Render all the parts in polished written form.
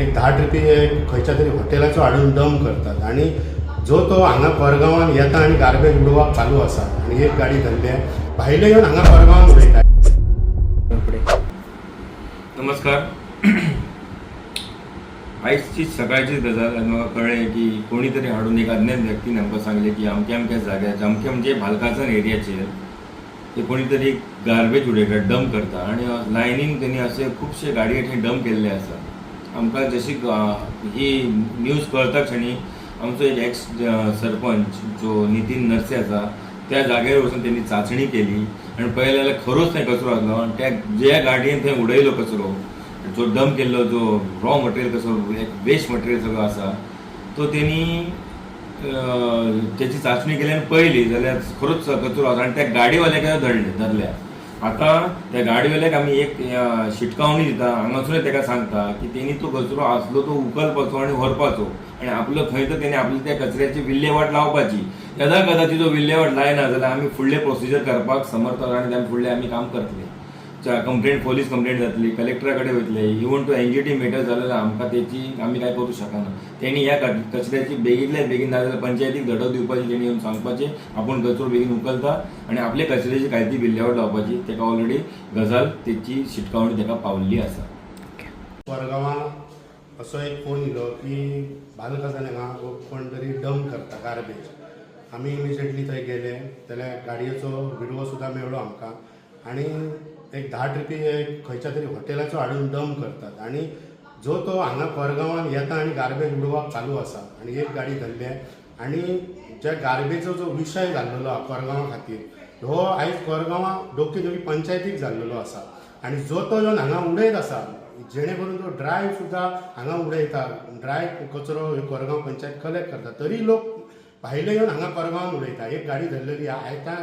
एक 10 ट्रिपी खंयच्या तरी हॉटेलाचो हाडून दम करतात आणि जो तो हांगा परगांवान येता आनी गार्बेज उडोवप चालू आसा आनी एक गाडी धरल्या भायले येवन हांगा परगांवान उडयता. नमस्कार. आयजची सकाळची गजाल आनी म्हाका कळ्ळें की कोणी तरी हाडून एक अज्ञात व्यक्तीन आमकां सांगलें की अमक्या अमक्या जाग्यार अमक्या म्हणजे भालकासन एरियाचेर ते कोणी तरी गार्बेज उडयता, डंप करता आनी लायनीन तेणी असे खुबशे गाडये थंय डंप केल्ले आसा. आमकां जशी ही न्यूज कळटा क्षणी आमचो एक एक्स सरपंच जो नितीन नरसे आसा त्या जाग्यार वचून त्यांनी चाचणी केली आणि पळयलें जाल्यार खरोच थंय कचरो आसलो आनी त्या ज्या गाडयेन थंय उडयलो कचरो, जो डंप केल्लो जो रॉ मटेरियल कसो एक वेस्ट मटेरियल सगळो आसा तो त्यांनी त्याची चाचणी केली आणि पळयली जाल्यार खरोच कचरो आसा आणि त्या गाडीवाल्याक धरल्या. आता त्या गाडीवाल्याक आमी एक शिटकावणी दिता, हांगासर ताका सांगता की तेणी तो कचरो आसलो तो उखलपाचो आणि व्हरपाचो आणि आपलो खंय तर तेणी आपली त्या कचऱ्याची विल्हेवाट लावपाची. यदा कदाचित जो विल्हेवाट लायना जाल्यार आमी फुडले प्रोसिजर करपाक समर्थ आसा आणि फुडले आमी काम करतले. कंप्लेंट पोलीस कंप्लेंट जातली, कलेक्टरा कडेन वयतले, इवन टू एनजीटी मॅटर जाल्यार आमकां तेची आमी काय करूं शकना. तेणी ह्या कचऱ्याची बेगींतल्या बेगीन ना जाल्यार पंचायतीक धडक दिवपाची, तेणी येवन सांगपाचें आपूण कचरो बेगीन उखलता आणि आपले कचऱ्याची काय ती विल्हेवाट लावपाची. ताका ऑलरेडी गजाल तेची शिटकावणी ताका पावल्ली आसा. परगांवां असो एक फोन येयलो की बालकासान हांगा कोण तरी डंप करता गार्बेज. आमी इमिजिएटली थंय गेले जाल्यार गाडयेचो विडवो सुद्दां मेळ्ळो आमकां आनी एक 10 ट्रिपी खंयच्या तरी हॉटेलाचो हाडून डंप करतात आनी जो तो हांगा परगांवान येता आनी गार्बेज उडोवप चालू आसा आनी एक गाडी धरल्या आनी ज्या गार्बेजो जो विशय जाल्लो आहा परगांवा खातीर हो आयज परगांवा दोगी पंचायतीक जाल्लो आसा आनी जो तो येवन हांगा उडयत आसा जेणे करून तो ड्राय सुद्दां हांगा उडयता, ड्राय कचरो परगांव पंचायत कलेक्ट करता, तरी लोक भायले येवन हांगा परगांवान उडयता. एक गाडी धरलेली आयता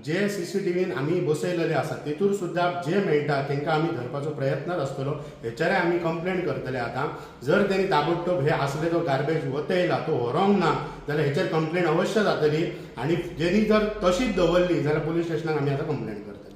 जे सीसीटीव्हीन आमी बसयलेले आसा तेतूर सुद्दां जे मेळटा तांकां आमी धरपाचो प्रयत्नच आसतलो. हेचेर आमी कंप्लेंट करतले. आतां जर तेणी ताबडतोब हे आसले जो गार्बेज वतयला तो व्हरोंक ना जाल्यार हेचेर कंप्लेंट अवश्य जातली आनी जेणी जर तशीच दवरली जाल्यार पुलीस स्टेशनाक आमी आतां कंप्लेंट करतले.